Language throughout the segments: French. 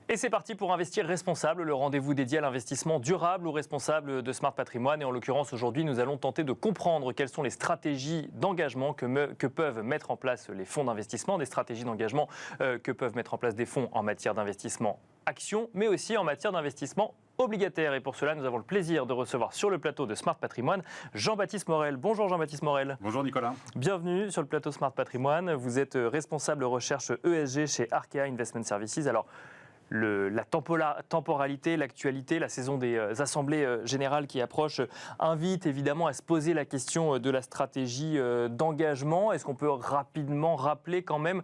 Et c'est parti pour Investir Responsable, le rendez-vous dédié à l'investissement durable ou responsable de Smart Patrimoine. Et en l'occurrence, aujourd'hui, nous allons tenter de comprendre quelles sont les stratégies d'engagement que peuvent mettre en place les fonds d'investissement, des stratégies d'engagement que peuvent mettre en place des fonds en matière d'investissement actions, mais aussi en matière d'investissement obligataire. Et pour cela, nous avons le plaisir de recevoir sur le plateau de Smart Patrimoine Jean-Baptiste Morel. Bonjour Jean-Baptiste Morel. Bonjour Nicolas. Bienvenue sur le plateau Smart Patrimoine. Vous êtes responsable recherche ESG chez Arkea Investment Services. Alors, la temporalité, l'actualité, la saison des assemblées générales qui approche invite évidemment à se poser la question de la stratégie d'engagement. Est-ce qu'on peut rapidement rappeler quand même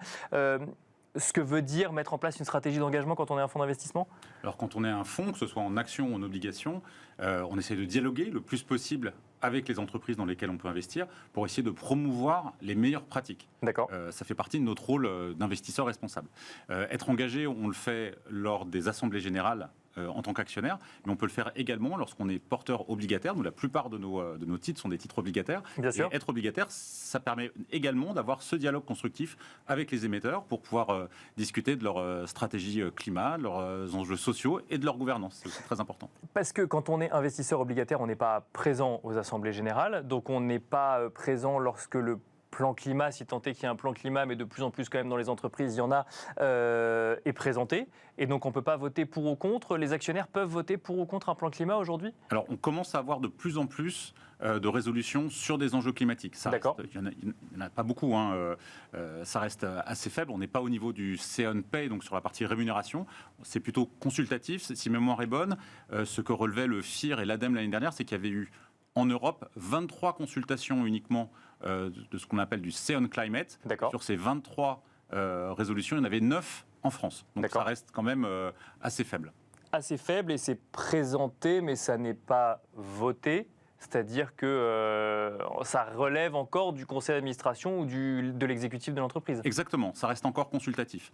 ce que veut dire mettre en place une stratégie d'engagement quand on est un fonds d'investissement ? Alors quand on est un fonds, que ce soit en action ou en obligation, on essaie de dialoguer le plus possible avec les entreprises dans lesquelles on peut investir pour essayer de promouvoir les meilleures pratiques. D'accord. Ça fait partie de notre rôle d'investisseur responsable. Être engagé, on le fait lors des assemblées générales en tant qu'actionnaire, mais on peut le faire également lorsqu'on est porteur obligataire. Nous, la plupart de nos titres sont des titres obligataires. Bien sûr. Et être obligataire, ça permet également d'avoir ce dialogue constructif avec les émetteurs pour pouvoir discuter de leur stratégie climat, de leurs enjeux sociaux et de leur gouvernance. C'est aussi très important. Parce que quand on est investisseur obligataire, on n'est pas présent aux assemblées générales, donc on n'est pas présent lorsque le plan climat, si tant est qu'il y a un plan climat, mais de plus en plus quand même dans les entreprises, il y en a, est présenté. Et donc on ne peut pas voter pour ou contre. Les actionnaires peuvent voter pour ou contre un plan climat aujourd'hui ? Alors on commence à avoir de plus en plus de résolutions sur des enjeux climatiques. D'accord. Il n'y en a pas beaucoup, ça reste assez faible. On n'est pas au niveau du C1 Pay, donc sur la partie rémunération. C'est plutôt consultatif, si ma mémoire est bonne. Ce que relevaient le FIR et l'ADEME l'année dernière, c'est qu'il y avait eu en Europe 23 consultations uniquement de ce qu'on appelle du C1 Climate. D'accord. Sur ces 23 résolutions, il y en avait 9 en France. Donc D'accord. ça reste quand même assez faible. Assez faible et c'est présenté, mais ça n'est pas voté. C'est-à-dire que ça relève encore du conseil d'administration ou de l'exécutif de l'entreprise. Exactement, ça reste encore consultatif.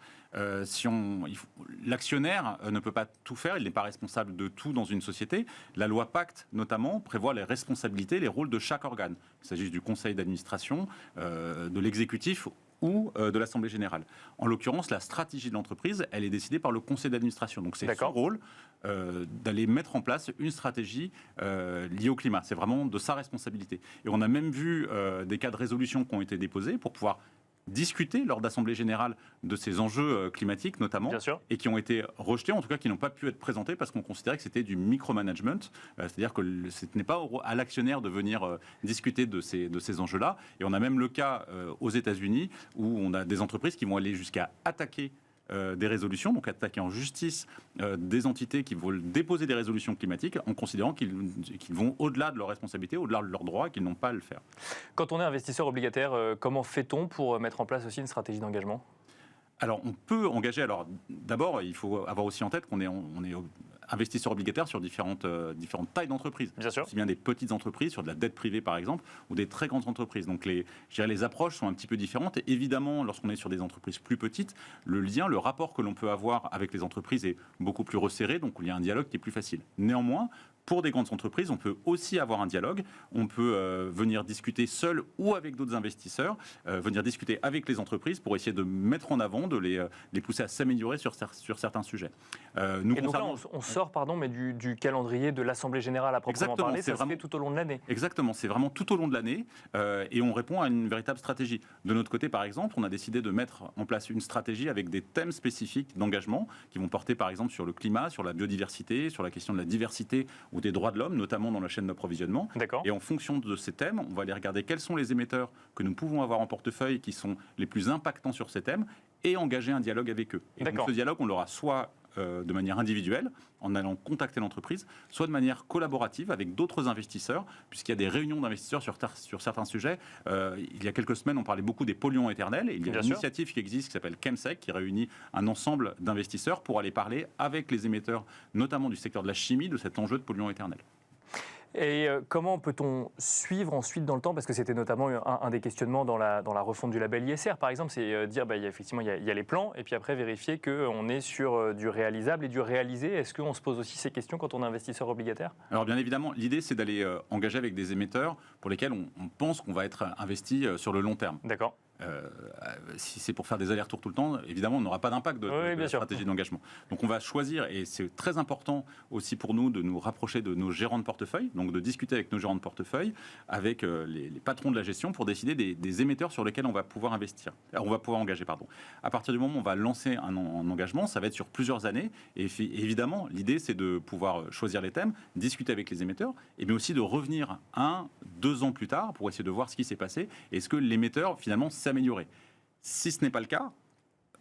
L'actionnaire ne peut pas tout faire, il n'est pas responsable de tout dans une société. La loi Pacte, notamment, prévoit les responsabilités, les rôles de chaque organe. Il s'agit du conseil d'administration, de l'exécutif ou de l'Assemblée générale. En l'occurrence, la stratégie de l'entreprise, elle est décidée par le conseil d'administration. Donc c'est son rôle d'aller mettre en place une stratégie liée au climat. C'est vraiment de sa responsabilité. Et on a même vu des cas de résolution qui ont été déposés pour pouvoir discuter lors d'assemblées générales de ces enjeux climatiques notamment, et qui ont été rejetés, en tout cas qui n'ont pas pu être présentés parce qu'on considérait que c'était du micromanagement, c'est-à-dire que ce n'est pas à l'actionnaire de venir discuter de ces enjeux-là. Et on a même le cas aux États-Unis où on a des entreprises qui vont aller jusqu'à attaquer des résolutions, donc attaquer en justice des entités qui veulent déposer des résolutions climatiques en considérant qu'ils vont au-delà de leurs responsabilités, au-delà de leurs droits et qu'ils n'ont pas à le faire. Quand on est investisseur obligataire, comment fait-on pour mettre en place aussi une stratégie d'engagement ? Alors, on peut engager. Alors, d'abord, il faut avoir aussi en tête qu'on est investisseur obligataire sur différentes tailles d'entreprises. Bien sûr. Aussi bien des petites entreprises, sur de la dette privée par exemple, ou des très grandes entreprises. Donc, les approches sont un petit peu différentes. Et évidemment, lorsqu'on est sur des entreprises plus petites, le rapport que l'on peut avoir avec les entreprises est beaucoup plus resserré. Donc, il y a un dialogue qui est plus facile. Néanmoins, pour des grandes entreprises, on peut aussi avoir un dialogue. On peut venir discuter seul ou avec d'autres investisseurs, venir discuter avec les entreprises pour essayer de mettre en avant, de les pousser à s'améliorer sur certains sujets. Et donc là, on sort mais du calendrier de l'Assemblée générale à proprement parler, ça se fait tout au long de l'année. Exactement, c'est vraiment tout au long de l'année et on répond à une véritable stratégie. De notre côté, par exemple, on a décidé de mettre en place une stratégie avec des thèmes spécifiques d'engagement qui vont porter par exemple sur le climat, sur la biodiversité, sur la question de la diversité ou des droits de l'homme, notamment dans la chaîne d'approvisionnement. D'accord. Et en fonction de ces thèmes, on va aller regarder quels sont les émetteurs que nous pouvons avoir en portefeuille qui sont les plus impactants sur ces thèmes et engager un dialogue avec eux. Et donc ce dialogue, on l'aura soit de manière individuelle, en allant contacter l'entreprise, soit de manière collaborative avec d'autres investisseurs, puisqu'il y a des réunions d'investisseurs sur certains sujets. Il y a quelques semaines, on parlait beaucoup des polluants éternels, et il y a une initiative qui existe qui s'appelle Chemsec, qui réunit un ensemble d'investisseurs pour aller parler avec les émetteurs, notamment du secteur de la chimie, de cet enjeu de polluants éternels. Et comment peut-on suivre ensuite dans le temps ? Parce que c'était notamment un des questionnements dans la refonte du label ISR, par exemple, c'est dire, effectivement, il y a les plans, et puis après vérifier qu'on est sur du réalisable et du réalisé. Est-ce qu'on se pose aussi ces questions quand on est investisseur obligataire ? Alors bien évidemment, l'idée c'est d'aller engager avec des émetteurs pour lesquels on pense qu'on va être investi sur le long terme. D'accord. Si c'est pour faire des allers-retours tout le temps, évidemment, on n'aura pas d'impact de la stratégie d'engagement. Donc on va choisir, et c'est très important aussi pour nous de nous rapprocher de nos gérants de portefeuille, donc de discuter avec nos gérants de portefeuille, avec les patrons de la gestion pour décider des émetteurs sur lesquels on va pouvoir investir, on va pouvoir engager. À partir du moment où on va lancer un engagement, ça va être sur plusieurs années, et évidemment, l'idée c'est de pouvoir choisir les thèmes, discuter avec les émetteurs, mais aussi de revenir 1-2 ans plus tard pour essayer de voir ce qui s'est passé, et est-ce que l'émetteur finalement s'est amélioré. Si ce n'est pas le cas,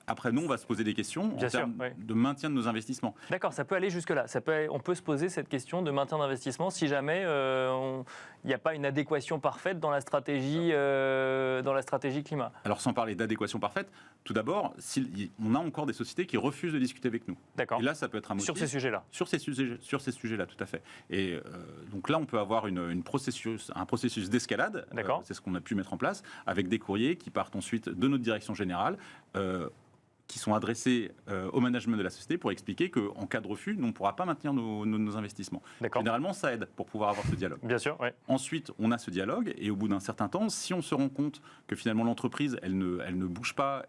après, nous, on va se poser des questions en termes de maintien de nos investissements. D'accord, ça peut aller jusque-là. On peut se poser cette question de maintien d'investissement si jamais il n'y a pas une adéquation parfaite dans la stratégie climat. Alors, sans parler d'adéquation parfaite, tout d'abord, on a encore des sociétés qui refusent de discuter avec nous. D'accord. Et là, ça peut être un motif. Sur ces sujets-là. Sur ces sujets-là, tout à fait. Et donc là, on peut avoir un processus d'escalade. C'est ce qu'on a pu mettre en place avec des courriers qui partent ensuite de notre direction générale. Qui sont adressés au management de la société pour expliquer qu'en cas de refus, nous, on ne pourra pas maintenir nos investissements. Généralement, ça aide pour pouvoir avoir ce dialogue. Bien sûr, oui. Ensuite, on a ce dialogue et au bout d'un certain temps, si on se rend compte que finalement l'entreprise, elle ne bouge pas,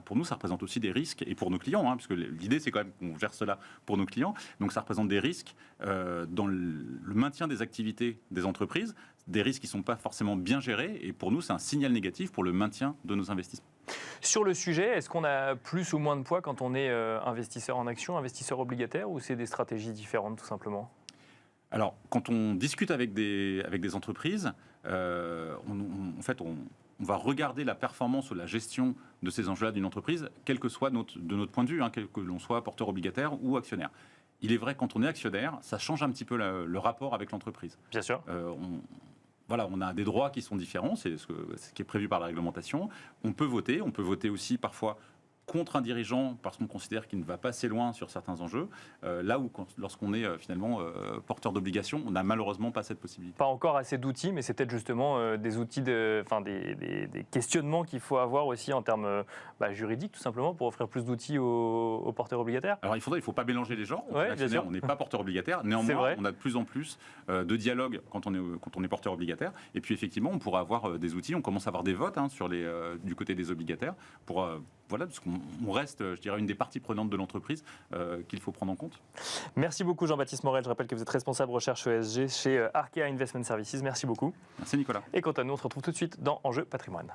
pour nous, ça représente aussi des risques et pour nos clients, puisque l'idée, c'est quand même qu'on gère cela pour nos clients. Donc, ça représente des risques dans le maintien des activités des entreprises, des risques qui ne sont pas forcément bien gérés et pour nous, c'est un signal négatif pour le maintien de nos investissements. Sur le sujet, est-ce qu'on a plus ou moins de poids quand on est investisseur en actions, investisseur obligataire, ou c'est des stratégies différentes tout simplement ? Alors, quand on discute avec des entreprises, en fait, on va regarder la performance ou la gestion de ces enjeux-là d'une entreprise, quel que soit de notre point de vue, que l'on soit porteur obligataire ou actionnaire. Il est vrai, quand on est actionnaire, ça change un petit peu le rapport avec l'entreprise. Bien sûr. On a des droits qui sont différents, c'est ce qui est prévu par la réglementation. On peut voter aussi parfois contre un dirigeant parce qu'on considère qu'il ne va pas assez loin sur certains enjeux, là où lorsqu'on est finalement porteur d'obligations, on n'a malheureusement pas cette possibilité. Pas encore assez d'outils, mais c'est peut-être justement des outils, des questionnements qu'il faut avoir aussi en termes juridiques, tout simplement, pour offrir plus d'outils aux porteurs obligataires. Alors il ne faut pas mélanger les genres. On n'est pas porteur obligataire, néanmoins on a de plus en plus de dialogue quand on est porteur obligataire, et puis effectivement on pourra avoir des outils, on commence à avoir des votes du côté des obligataires, parce qu'on reste, je dirais, une des parties prenantes de l'entreprise qu'il faut prendre en compte. Merci beaucoup Jean-Baptiste Morel. Je rappelle que vous êtes responsable recherche ESG chez Arkea Investment Services. Merci beaucoup. Merci Nicolas. Et quant à nous, on se retrouve tout de suite dans Enjeu Patrimoine.